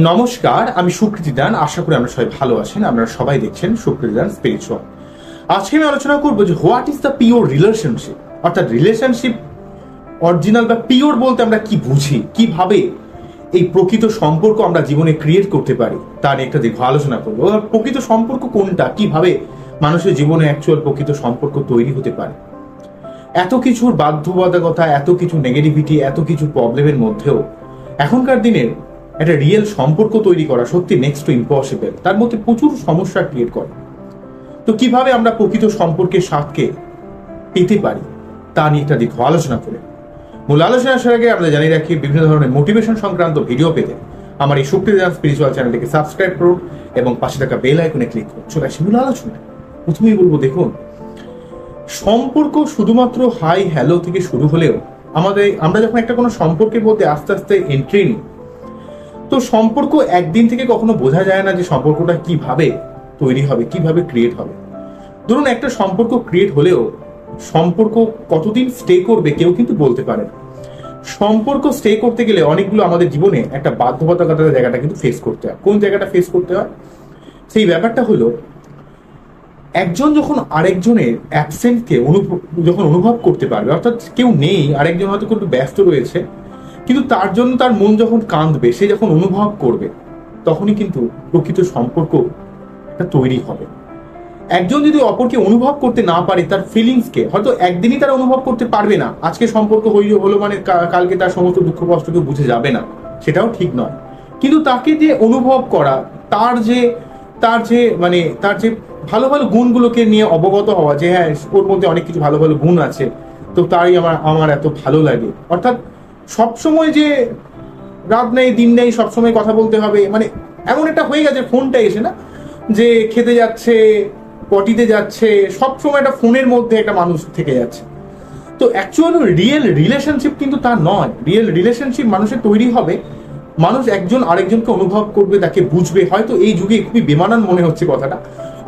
নমস্কার, আমি সুকৃতি দান। আশা করি আমরা সবাই ভালো আছেন। আপনারা সবাই দেখছেন সুকৃতি দান স্পিরিচুয়াল। আজকে আমি আলোচনা করবো যে what is the pure relationship, অর্থাৎ রিলেশনশিপ অরিজিনাল বা পিওর বলতে আমরা কি বুঝি, কিভাবে এই প্রকৃত সম্পর্ক আমরা জীবনে ক্রিয়েট করতে পারি তা নিয়ে একটা দীর্ঘ আলোচনা করবো। প্রকৃত সম্পর্ক কোনটা, কিভাবে মানুষের জীবনে অ্যাকচুয়াল প্রকৃত সম্পর্ক তৈরি হতে পারে। এত কিছুর বাধ্যবাধকতা, এত কিছু নেগেটিভিটি, এত কিছু প্রবলেমের মধ্যেও এখনকার দিনের একটা রিয়েল সম্পর্ক তৈরি করা সত্যি নেক্সট টু ইম্পসিবল। তার মধ্যে প্রচুর সমস্যা ক্রিয়েট করে। তো কিভাবে আমরা প্রকৃত সম্পর্কের স্বাদকে পেতে পারি তা নিয়ে একটা দীর্ঘ আলোচনা করে মূল আলোচনা আসার আগে আমরা জানিয়ে রাখি, বিভিন্ন ধরনের মোটিভেশন সংক্রান্ত ভিডিও পেতে আমার এই সুকৃতি দান স্পিরিচুয়াল চ্যানেলটিকে সাবস্ক্রাইব করুন এবং পাশে থাকা বেল আইকনে ক্লিক করুন। চলে আসি মূল আলোচনা। প্রথমেই বলবো, দেখুন, সম্পর্ক শুধুমাত্র হাই হ্যালো থেকে শুরু হলেও আমরা যখন একটা কোনো সম্পর্কের মধ্যে আস্তে আস্তে এন্ট্রি নিই, তো সম্পর্ক একদিন থেকে কখনো বোঝা যায় না যে সম্পর্কটা কিভাবে তৈরি হবে, কিভাবে ক্রিয়েট হবে। ধরুন, একটা সম্পর্ক ক্রিয়েট হলেও সম্পর্ক কতদিন স্টে করবে কেউ কিন্তু বলতে পারে না। সম্পর্ক স্টে করতে গেলে অনেকগুলো আমাদের জীবনে একটা বাধ্যবাধকতার জায়গাটা কিন্তু ফেস করতে হয়। কোন জায়গাটা ফেস করতে হয়? সেই ব্যাপারটা হলো, একজন যখন আরেকজনের অ্যাবসেন্টকে যখন অনুভব করতে পারবে, অর্থাৎ কেউ নেই, আরেকজন হয়তো একটু ব্যস্ত রয়েছে, কিন্তু তার জন্য তার মন যখন কাঁদবে, সে যখন অনুভব করবে, তখনই কিন্তু প্রকৃত সম্পর্ক একটা তৈরি হবে। একজন যদি অপরকে অনুভব করতে না পারে, তার ফিলিংসকে হয়তো একদিনই তারা অনুভব করতে পারবে না। আজকে সম্পর্ক হলো মানে কালকে তার সমস্ত দুঃখ কষ্টকে বুঝে যাবে না, সেটাও ঠিক নয়। কিন্তু তাকে যে অনুভব করা, তার যে ভালো ভালো গুণগুলোকে নিয়ে অবগত হওয়া, যে হ্যাঁ, ওর মধ্যে অনেক কিছু ভালো ভালো গুণ আছে, তো তাই আমার এত ভালো লাগে। অর্থাৎ সবসময় যে রাত নেই দিন নেই সবসময় কথা বলতে হবে, মানে এমন একটা হয়ে গেছে ফোনটা এসে, না যে খেতে যাচ্ছে, পটিতে যাচ্ছে, সবসময় একটা ফোনের মধ্যে একটা মানুষ থেকে যাচ্ছে। তো অ্যাকচুয়াল রিয়েল রিলেশনশিপ কিন্তু তা নয়। রিয়েল রিলেশনশিপ মানুষের তৈরি হবে, মানুষ একজন আরেকজনকে অনুভব করবে, তাকে বুঝবে। হয়তো এই যুগে খুবই বেমানান মনে হচ্ছে কথাটা,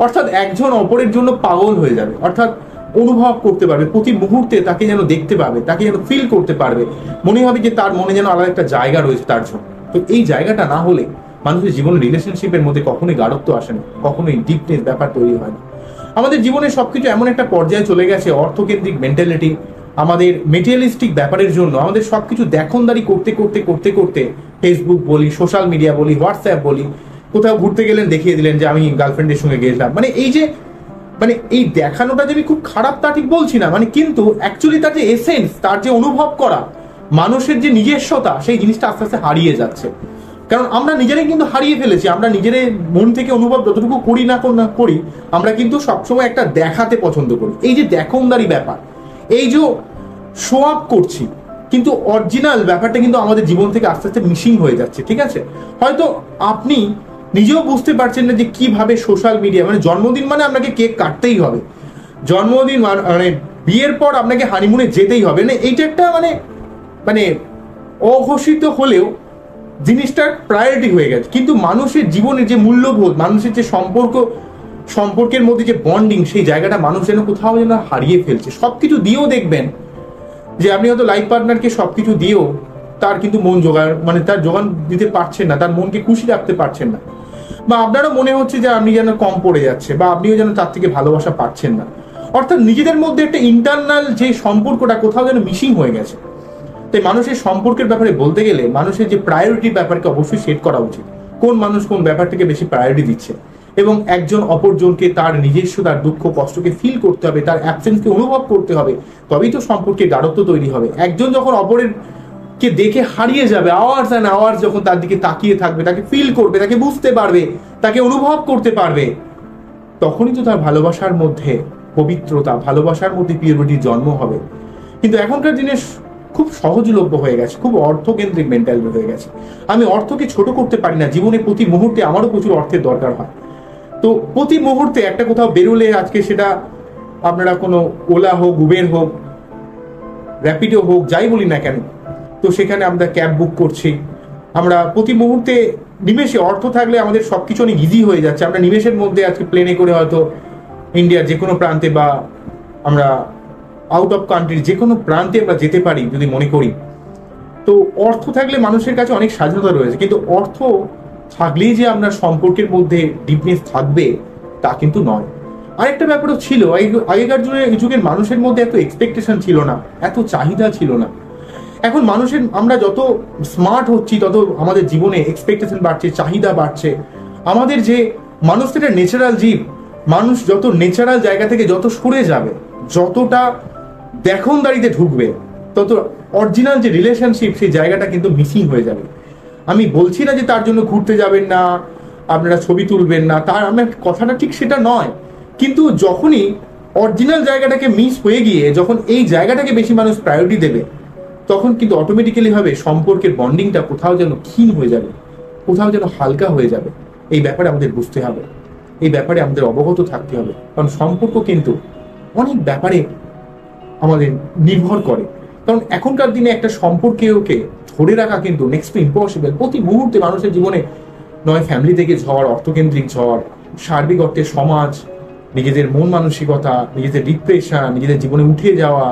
অর্থাৎ একজন অপরের জন্য পাগল হয়ে যাবে, অর্থাৎ অনুভব করতে পারবে প্রতি মুহূর্তে, তাকে যেন দেখতে পাবে, তাকে যেন ফিল করতে পারবে, মনে হবে যে তার মনে যেন আলাদা একটা জায়গা রয়েছে তার জন্য। তো এই জায়গাটা না হলে মানুষের জীবনে রিলেশনশিপের মধ্যে কখনোই গাঢ়ত্ব আসে না, কখনোই ডিপনেস ব্যাপার তৈরি হয় না। আমাদের জীবনে সবকিছু এমন একটা পর্যায়ে চলে গেছে, অর্থকেন্দ্রিক মেন্টালিটি, আমাদের মেটেরিয়ালিস্টিক ব্যাপারের জন্য আমাদের সবকিছু দেখনদারি করতে করতে করতে করতে, ফেসবুক বলি, সোশ্যাল মিডিয়া বলি, হোয়াটসঅ্যাপ বলি, কোথাও ঘুরতে গেলেন দেখিয়ে দিলেন যে আমি গার্লফ্রেন্ডের সঙ্গে গেছিলাম, এই দেখানোটা যে খুব খারাপ তা ঠিক বলছি না, কিন্তু অ্যাকচুয়ালি তার যে এসেন্স, তার যে অনুভব করা, মানুষের যে নিজস্বতা, সেই জিনিসটা আস্তে আস্তে হারিয়ে যাচ্ছে। কারণ আমরা নিজেরাই কিন্তু হারিয়ে ফেলেছি। আমরা নিজেরাই মন থেকে অনুভব যতটুকু করি না করি, আমরা কিন্তু সবসময় একটা দেখাতে পছন্দ করি। এই যে দেখনদারি ব্যাপার, এই যে শো আপ করছি, কিন্তু অরিজিনাল ব্যাপারটা কিন্তু আমাদের জীবন থেকে আস্তে আস্তে মিসিং হয়ে যাচ্ছে। ঠিক আছে, হয়তো আপনি নিজেও বুঝতে পারছেন না যে কিভাবে সোশ্যাল মিডিয়া, জন্মদিন মানে আপনাকে কেক কাটতেই হবে, জন্মদিন বিয়ের পর আপনাকে হানিমুনে যেতেই হবে, এইটা একটা অঘোষিত হলেও জিনিসটার প্রায়োরিটি হয়ে গেছে। কিন্তু মানুষের জীবনের যে মূল্যবোধ, মানুষের যে সম্পর্কের মধ্যে যে বন্ডিং, সেই জায়গাটা মানুষ যেন কোথাও যেন হারিয়ে ফেলছে। সবকিছু দিয়েও দেখবেন যে আপনি হয়তো লাইফ পার্টনারকে সবকিছু দিয়েও তার কিন্তু মন তার যোগান দিতে পারছেন না, তার মনকে খুশি রাখতে পারছেন না, বা আপনারও মনে হচ্ছে যে আপনি যেন কম পড়ে যাচ্ছে, বা আপনিও যেন তার থেকে ভালোবাসা পাচ্ছেন না। অর্থাৎ নিজেদের মধ্যে একটা ইন্টারনাল যে সম্পর্কটা কোথাও যেন মিসিং হয়ে গেছে। তাই মানুষের সম্পর্কের ব্যাপারে বলতে গেলে মানুষের যে প্রায়োরিটির ব্যাপারকে অবশ্যই সেট করা উচিত। কোন মানুষ কোন ব্যাপারটাকে বেশি প্রায়োরিটি দিচ্ছে, এবং একজন অপরজনকে তার নিজস্ব তার দুঃখ কষ্টকে ফিল করতে হবে, তার অ্যাবসেন্সকে অনুভব করতে হবে, তবেই তো সম্পর্কে গাঢ়ত্ব তৈরি হবে। একজন যখন অপরের কে দেখে হারিয়ে যাবে, আওয়ার্স অ্যান্ড আওয়ার্স যখন তার দিকে তাকিয়ে থাকবে, তাকে ফিল করবে, তাকে বুঝতে পারবে, তাকে অনুভব করতে পারবে, তখনই তো তার ভালোবাসার মধ্যে পবিত্রতা, ভালোবাসার মধ্যে পিওরিটির জন্ম হবে। কিন্তু এখনকার জিনিস খুব সহজলভ্য হয়ে গেছে, খুব অর্থকেন্দ্রিক মেন্টালিটি হয়ে গেছে। আমি অর্থকে ছোট করতে পারি না, জীবনে প্রতি মুহূর্তে আমারও প্রচুর অর্থের দরকার হয়। তো প্রতি মুহূর্তে একটা কোথাও বেরোলে, আজকে সেটা আপনারা কোনো ওলা হোক, উবের হোক, র্যাপিডো হোক, যাই বলি না কেন, তো সেখানে আমরা ক্যাব বুক করছি। আমরা প্রতি মুহূর্তে নিমেষে অর্থ থাকলে আমাদের সবকিছু অনেক ইজি হয়ে যাচ্ছে। আমরা নিমেষের মধ্যে আজকে প্লেনে করে হয়তো ইন্ডিয়ার যে কোনো প্রান্তে, বা আমরা আউট অফ কান্ট্রির যে কোনো প্রান্তে আমরা যেতে পারি যদি মনে করি। তো অর্থ থাকলে মানুষের কাছে অনেক স্বাধীনতা রয়েছে, কিন্তু অর্থ থাকলেই যে আপনার সম্পর্কের মধ্যে ডিপনেস থাকবে তা কিন্তু নয়। আরেকটা ব্যাপারও ছিল, আগেকার যুগের মানুষের মধ্যে এত এক্সপেকটেশন ছিল না, এত চাহিদা ছিল না। এখন আমরা যত স্মার্ট হচ্ছি তত আমাদের জীবনে এক্সপেকটেশন বাড়ছে, চাহিদা বাড়ছে। আমাদের যে মানুষ তো একটা ন্যাচারাল জীব, মানুষ যত ন্যাচারাল জায়গা থেকে যত সরে যাবে, যতটা দেখনদারিতে ঢুকবে, তত অরিজিনাল যে রিলেশনশিপ সেই জায়গাটা কিন্তু মিসিং হয়ে যাবে। আমি বলছি না যে তার জন্য ঘুরতে যাবেন না, আপনারা ছবি তুলবেন না, তার আমার কথাটা ঠিক সেটা নয়, কিন্তু যখনই অরিজিনাল জায়গাটাকে মিস হয়ে গিয়ে যখন এই জায়গাটাকে বেশি মানুষ প্রায়োরিটি দেবে, তখন কিন্তু অটোমেটিক্যালি ভাবে সম্পর্কের বন্ডিংটা কোথাও যেন ক্ষীণ হয়ে যাবে, কোথাও যেন হালকা হয়ে যাবে। এই ব্যাপারে আমাদের বুঝতে হবে, এই ব্যাপারে আমাদের অবগত থাকতে হবে, কারণ সম্পর্ক কিন্তু অনেক ব্যাপারে আমাদের নির্ভর করে। কারণ এখনকার দিনে একটা সম্পর্ককে ধরে রাখা কিন্তু নেক্সট টু ইম্পসিবল। প্রতি মুহূর্তে মানুষের জীবনে নয় ফ্যামিলি থেকে ঝড়, অর্থকেন্দ্রিক ঝড়, সার্বিক অর্থে সমাজ, নিজেদের মন মানসিকতা, নিজেদের ডিপ্রেশন, নিজেদের জীবনে উঠে যাওয়া,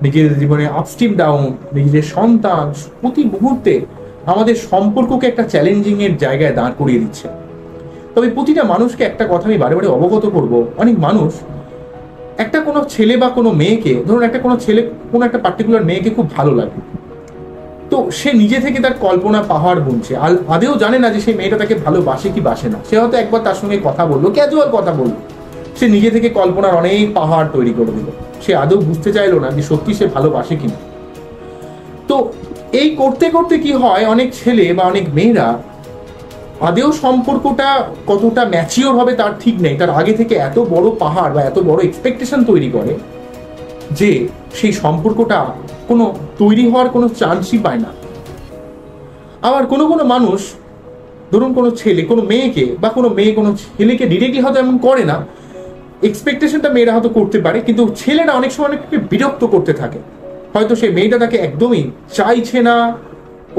নিজেদের জীবনে আপস্টিম ডাউন, নিজেদের সন্তান, প্রতি মুহূর্তে আমাদের সম্পর্ককে একটা চ্যালেঞ্জিং এর জায়গায় দাঁড় করিয়ে দিচ্ছে। তবে প্রতিটা মানুষকে একটা কথা আমি বারে বারে অবগত করব, অনেক মানুষ একটা কোনো ছেলে বা কোনো মেয়েকে, ধরুন একটা কোনো ছেলে কোনো একটা পার্টিকুলার মেয়েকে খুব ভালো লাগে, তো সে নিজে থেকে তার কল্পনা পাহাড় বুনছে, আদেও জানে না যে সেই মেয়েটা তাকে ভালোবাসে কি বাসে না। সে হয়তো একবার তার সঙ্গে কথা বললো, ক্যাজুয়াল কথা বললো, সে নিজে থেকে কল্পনার অনেক পাহাড় তৈরি করে দিল। সে আদৌ বুঝতে চাইলো না যে সত্যি সে ভালোবাসে কিনা। তো এই করতে করতে কি হয়, অনেক ছেলে বা অনেক মেয়েরা আদেও সম্পর্কটা কতটা ম্যাচিওর হবে তার ঠিক নেই, তার আগে থেকে এত বড় পাহাড় বা এত বড় এক্সপেকটেশন তৈরি করে যে সেই সম্পর্কটা কোনো তৈরি হওয়ার কোনো চান্সই পায় না। আবার কোনো কোনো মানুষ, ধরুন কোনো ছেলে কোনো মেয়েকে বা কোনো মেয়ে কোনো ছেলেকে ডিরেক্টলি হয়তো এমন করে না, এক্সপেকটেশনটা মেয়েরা হয়তো করতে পারে, কিন্তু ছেলেরা অনেক সময় অনেককে বিরক্ত করতে থাকে। হয়তো সেই মেয়েটা তাকে একদমই চাইছে না,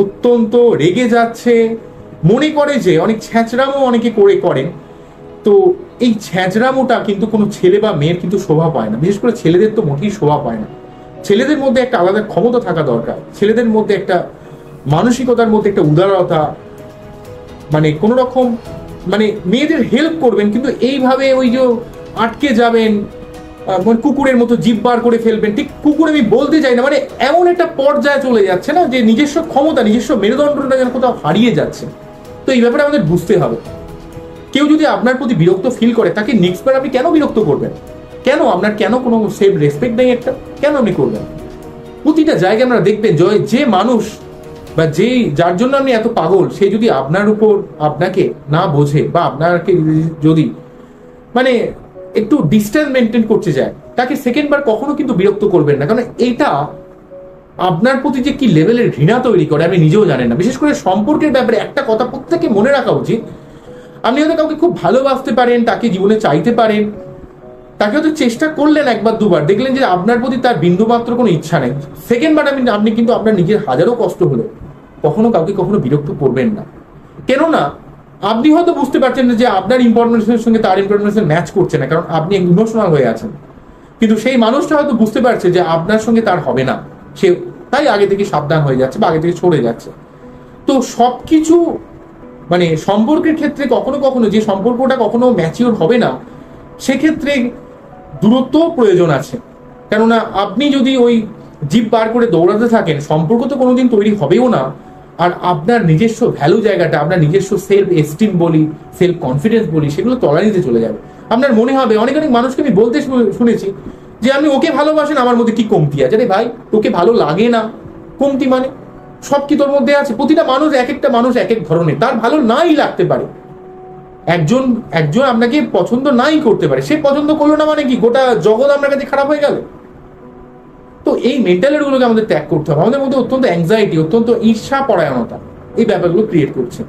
অত্যন্ত রেগে যাচ্ছে, মনে করে যে অনেক ছ্যাঁচড়ামো অনেকে করেন। তো এই ছ্যাঁচড়ামোটা কিন্তু কোনো ছেলে বা মেয়ের কিন্তু শোভা পায় না, বিশেষ করে ছেলেদের তো মোটেই শোভা পায় না। ছেলেদের মধ্যে একটা আলাদা ক্ষমতা থাকা দরকার, ছেলেদের মধ্যে একটা মানসিকতার মধ্যে একটা উদারতা, মানে কোনো রকম মানে মেয়েদের হেল্প করবেন, কিন্তু এইভাবে ওই যে আটকে যাবেন, কুকুরের মতো জিভ বার করে ফেলবেন। ঠিক কুকুর আমি বলতে চাই না, মানে এমন একটা পর্যায়ে চলে যাচ্ছে না যে নিজস্ব ক্ষমতা, নিজস্ব মেরুদণ্ডটা যেন কোথাও হারিয়ে যাচ্ছে। তো এই ব্যাপারে আমাদের বুঝতে হবে। কেউ যদি আপনার প্রতি বিরক্ত ফিল করে, তাকে নেক্সট বার আপনি কেন বিরক্ত করবেন? কেন আপনার কেন কোনো সেলফ রেসপেক্ট নেই একটা? কেন আপনি করবেন? প্রতিটা জায়গায় আমরা দেখবেন যে মানুষ বা যার জন্য আপনি এত পাগল, সে যদি আপনার উপর আপনাকে না বোঝে বা আপনাকে যদি মানে একটু ডিস্টেন্স মেনটেন করতে যায়, তাকে সেকেন্ড বার কখনো কিন্তু বিরক্ত করবেন না, কারণ এইটা আপনার প্রতি যে কি লেভেলের ঘৃণা তৈরি করে আপনি নিজেও জানেন না। বিশেষ করে সম্পর্কের ব্যাপারে একটা কথা প্রত্যেকে মনে রাখা উচিত, আপনি হয়তো কাউকে খুব ভালোবাসতে পারেন, তাকে জীবনে চাইতে পারেন, তাকে হয়তো চেষ্টা করলেন একবার দুবার, দেখলেন যে আপনার প্রতি তার বিন্দুমাত্র কোনো ইচ্ছা নেই, সেকেন্ড বার আপনি কিন্তু আপনার নিজের হাজারো কষ্ট হলো কখনো কাউকে কখনো বিরক্ত করবেন না। কেননা আপনি হয়তো বুঝতে পারছেন যে আপনার ইম্পর্টেন্সের সঙ্গে তার ইম্পর্টেন্সের ম্যাচ করছে না, কারণ আপনি ইমোশনাল হয়ে আছেন, কিন্তু সেই মানুষটা হয়তো বুঝতে পারছে যে আপনার সঙ্গে তার হবে না, সে তাই আগে থেকে সাবধান হয়ে যাচ্ছে বা আগে থেকে সরে যাচ্ছে। তো সবকিছু মানে সম্পর্কের ক্ষেত্রে কখনো কখনো যে সম্পর্কটা কখনো ম্যাচিওর হবে না, সেক্ষেত্রে দূরত্ব প্রয়োজন আছে। কেননা আপনি যদি ওই জিভ বার করে দৌড়াতে থাকেন, সম্পর্ক তো কোনোদিন তৈরি হবেও না। আর আপনার নিজস্ব ভ্যালু জায়গাটা, আপনার নিজস্ব সেলফ এস্টিম বলি, সেলফ কনফিডেন্স বলি, সেগুলো তলানিতে চলে যাবে। আপনার মনে হবে, অনেক অনেক মানুষকে আমি বলতে শুনেছি যে আপনি ওকে ভালোবাসেন, আমার মধ্যে কি কমতি আছে? রে ভাই, তোকে ভালো লাগে না, কমতি মানে সব কি তোর মধ্যে আছে? প্রতিটা মানুষ এক একটা মানুষ এক এক ধরনের, তার ভালো নাই লাগতে পারে, একজন আপনাকে পছন্দ নাই করতে পারে, সে পছন্দ করলো না মানে কি গোটা জগৎ আপনার কাছে খারাপ হয়ে গেল? তো এই মেন্টালিটি গুলোকে আমাদের ত্যাগ করতে হবে। আমাদের মধ্যে অত্যন্ত অ্যাংজাইটি, অত্যন্ত ঈর্ষা পরায়ণতা এই ব্যাপারগুলো ক্রিয়েট করছে।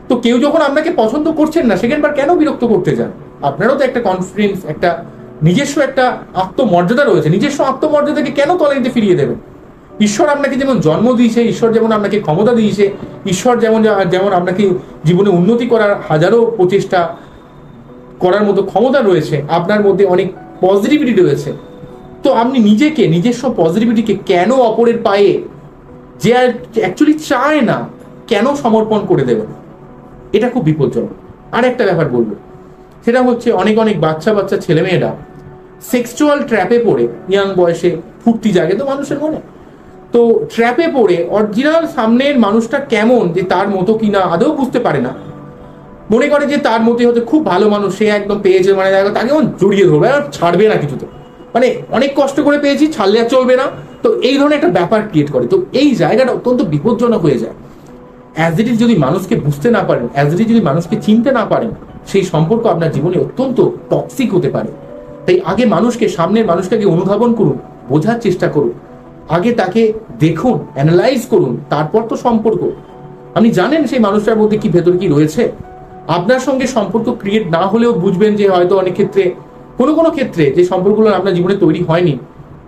তো কেউ যখন আপনাকে পছন্দ করছেন না, সেকেন্ড বার কেন বিরক্ত করতে যান? আপনারও তো একটা কনফিডেন্স, একটা নিজস্ব একটা আত্মমর্যাদা রয়েছে, নিজস্ব আত্মমর্যাদাকে কেন তলানিতে ফিরিয়ে দেবেন? ঈশ্বর আপনাকে যেমন জন্ম দিয়েছে, ঈশ্বর যেমন আপনাকে ক্ষমতা দিয়েছে, ঈশ্বর যেমন আপনাকে জীবনে উন্নতি করার হাজারো প্রচেষ্টা করার মতো ক্ষমতা রয়েছে, আপনার মধ্যে অনেক পজিটিভিটি রয়েছে। তো আপনি নিজস্ব পজিটিভিটিকে কেন অপরের পায়ে, যে অ্যাকচুয়ালি চায় না, কেন সমর্পণ করে দেবেন? এটা খুব বিপজ্জনক। আর একটা ব্যাপার বলবো, সেটা হচ্ছে অনেক অনেক বাচ্চা বাচ্চা ছেলেমেয়েরা সেক্সুয়াল ট্র্যাপে পড়ে, ইয়াং বয়সে ফুর্তি জাগে তো মানুষের মনে, তো ট্র্যাপে পড়ে অরিজিনাল সামনের মানুষটা কেমন, যে তার মতো কিনা আদৌ বুঝতে পারে না, মনে করে যে তার মধ্যে হচ্ছে খুব ভালো মানুষ, সে একদম পেয়েছে, মানে তাকে জড়িয়ে ধরবে আর ছাড়বে না কিছুতে, মানে অনেক কষ্ট করে পেয়েছি, ছাড়লে আর চলবে না। তো এই ধরনের একটা ব্যাপার ক্রিয়েট করে। তো এই জায়গাটা অত্যন্ত বিপজ্জনক হয়ে যায়। অ্যাজ ইট ইজ যদি মানুষকে বুঝতে না পারেন, অ্যাজ ইট ইজ যদি মানুষকে চিনতে না পারেন, সেই সম্পর্ক আপনার জীবনে অত্যন্ত টক্সিক হতে পারে। তাই আগে মানুষকে, সামনের মানুষটাকে অনুধাবন করুন, বোঝার চেষ্টা করুন, আগে তাকে দেখুন, অ্যানালাইজ করুন, তারপর তো সম্পর্ক। আপনি জানেন সেই মানুষটার মধ্যে কি ভেতর কি রয়েছে। আপনার সঙ্গে সম্পর্ক ক্রিয়েট না হলেও বুঝবেন যে হয়তো অনেক ক্ষেত্রে, কোনো ক্ষেত্রে যে সম্পর্কগুলো আপনার জীবনে তৈরি হয়নি,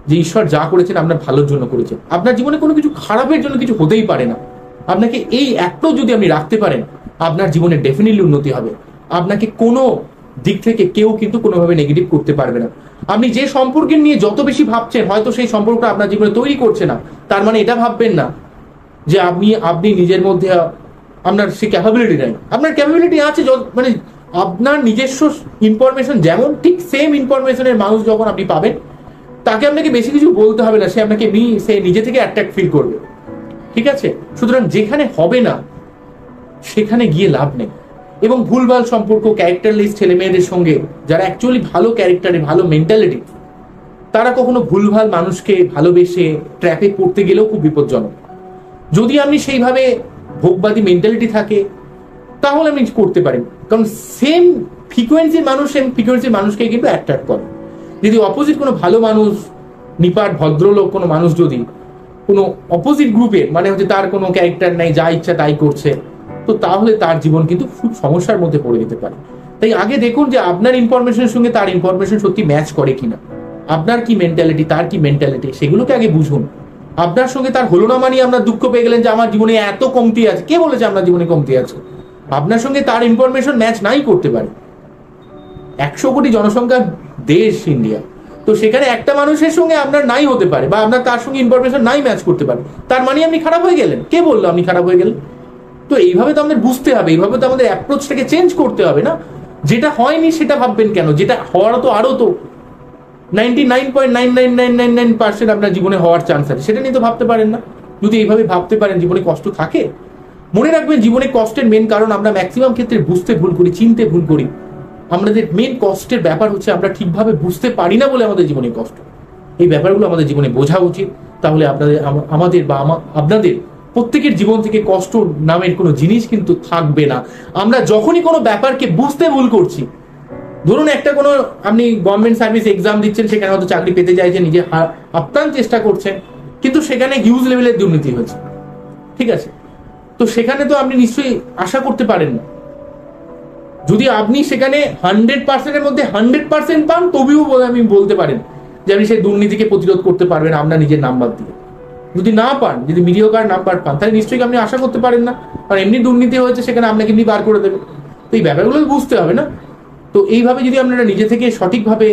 যে ঈশ্বর যা করেছেন আপনার ভালোর জন্য করেছেন। আপনার জীবনে কোনো কিছু খারাপের জন্য কিছু হতেই পারে না। আপনাকে এই একটাও যদি আপনি রাখতে পারেন, আপনার জীবনে ডেফিনেটলি উন্নতি হবে। আপনাকে কোনো দিক থেকে কেউ কিন্তু কোনোভাবে নেগেটিভ করতে পারবে না। আপনি যে সম্পর্কের নিয়ে যত বেশি ভাবছেন, হয়তো সেই সম্পর্কটা আপনার জীবনে তৈরি করছে না, তার মানে এটা ভাববেন না যে আপনি নিজের মধ্যে আপনার সে ক্যাপাবিলিটি নেই। আপনার ক্যাপাবিলিটি আছে, মানে আপনার নিজস্ব ইনফরমেশন যেমন, ঠিক সেম ইনফরমেশনের মানুষ যখন আপনি পাবেন, তাকে আপনাকে বেশি কিছু বলতে হবে না, সে আপনাকে সে নিজে থেকে অ্যাট্রাক্ট ফিল করবে। ঠিক আছে? সুতরাং যেখানে হবে না সেখানে গিয়ে লাভ নেই। এবং ভুলভাল সম্পর্ক, ক্যারেক্টারলেস ছেলে মেয়েদের সঙ্গে, যারা অ্যাকচুয়ালি ভালো ক্যারেক্টারে, ভালো মেন্টালিটি, তারা কখনো ভুলভাল মানুষকে ভালোবেসে ট্র্যাপে পড়তে গেলেও খুব বিপজ্জনক। যদি আপনি সেইভাবে ভোগবাদী মেন্টালিটি থাকে, তাহলে আপনি করতে পারেন, কারণ সেম ফ্রিকোয়েন্সির মানুষকে কিন্তু অ্যাট্রাক্ট করে। যদি অপোজিট কোনো ভালো মানুষ, নিপাট ভদ্রলোক কোনো মানুষ যদি কোনো অপোজিট গ্রুপের, মানে হচ্ছে তার কোনো ক্যারেক্টার নাই, যা ইচ্ছা তাই করছে, তো তাহলে তার জীবন কিন্তু খুব সমস্যার মধ্যে পড়ে যেতে পারে। তাই আগে দেখুন যে আপনার ইনফরমেশনের সঙ্গে তার ইনফরমেশন সত্যি ম্যাচ করে কিনা, আপনার কি মেন্টালিটি, তার কি মেন্টালিটি, সেগুলোকে আগে বুঝুন। আপনার সঙ্গে তার হলো না মানে আপনার দুঃখ পেয়ে গেলেন যে আমার জীবনে এত কমতি আছে। কে বলেছে আপনার জীবনে কমতি আছে? আপনার সঙ্গে তার ইনফরমেশন ম্যাচ নাই করতে পারে। 100 কোটি জনসংখ্যার দেশ ইন্ডিয়া, তো সেখানে একটা মানুষের সঙ্গে আপনার নাই হতে পারে, বা আপনার তার সঙ্গে ইনফরমেশন নাই ম্যাচ করতে পারে, তার মানে আপনি খারাপ হয়ে গেলেন। কে বললো আপনি খারাপ হয়ে গেলেন? তো এইভাবে তো আমাদের বুঝতে হবে, এইভাবে তো আমাদের অ্যাপ্রোচটাকে চেঞ্জ করতে হবে না। যেটা হয়নি সেটা ভাববেন কেন? যেটা হওয়ার তো আরো তো 99.99999% আপনার জীবনে হওয়ার চান্স আছে, সেটা নিয়ে তো ভাবতে পারেন না। যদি এইভাবে ভাবতে পারেন জীবনে কষ্ট থাকে, মনে রাখবেন জীবনে কষ্টের মেন কারণ আমরা ম্যাক্সিমাম ক্ষেত্রে বুঝতে ভুল করি, চিনতে ভুল করি। আমাদের মেন কষ্টের ব্যাপার হচ্ছে আমরা ঠিকভাবে বুঝতে পারি না বলে আমাদের জীবনে কষ্ট। এই ব্যাপারগুলো আমাদের জীবনে বোঝা উচিত, তাহলে আমাদের বা আপনাদের প্রত্যেকের জীবন থেকে কষ্ট নামের কোনো জিনিস কিন্তু থাকবে না। আমরা যখনই কোনো ব্যাপারকে বুঝতে ভুল করছি, ধরুন একটা কোনো আপনি গভর্নমেন্ট সার্ভিস এক্সাম দিচ্ছেন, সেখানে হয়তো চাকরি পেতে চাইছেন, নিজে আপ্রাণ চেষ্টা করছেন, কিন্তু সেখানে হিউজ লেভেলের দুর্নীতি হয়েছে, ঠিক আছে? তো সেখানে তো আপনি নিশ্চয়ই আশা করতে পারেন না। যদি আপনি সেখানে 100%-এর মধ্যে 100% পান, তবেও আপনি বলতে পারেন যে আপনি সেই দুর্নীতিকে প্রতিরোধ করতে পারবেন আপনার নিজের নাম্বার দিয়ে। যদি না পান, যদি মিডিওকার নাম্বার পান, তাহলে নিশ্চয়ই আপনি আশা করতে পারেন না, কারণ এমনি দুর্নীতি হয়েছে, সেখানে আপনাকে এমনি বার করে দেবে। তো এই ব্যাপারগুলো বুঝতে হবে না? তো এইভাবে যদি আপনারা নিজে থেকে সঠিকভাবে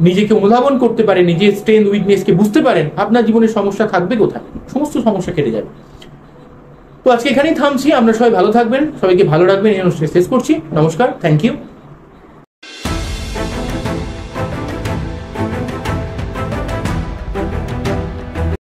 নিজেকে অনুধাবন করতে পারেন, নিজের স্ট্রেংথ উইকনেসকে বুঝতে পারেন, আপনার জীবনে সমস্যা থাকবে কোথায়? সমস্ত সমস্যা কেটে যাবে। তো আজকে এখানেই থামছি। আপনারা সবাই ভালো থাকবেন, সবাইকে ভালো রাখবেন, এই অনুষ্ঠানে শেষ করছি। নমস্কার, থ্যাংক ইউ।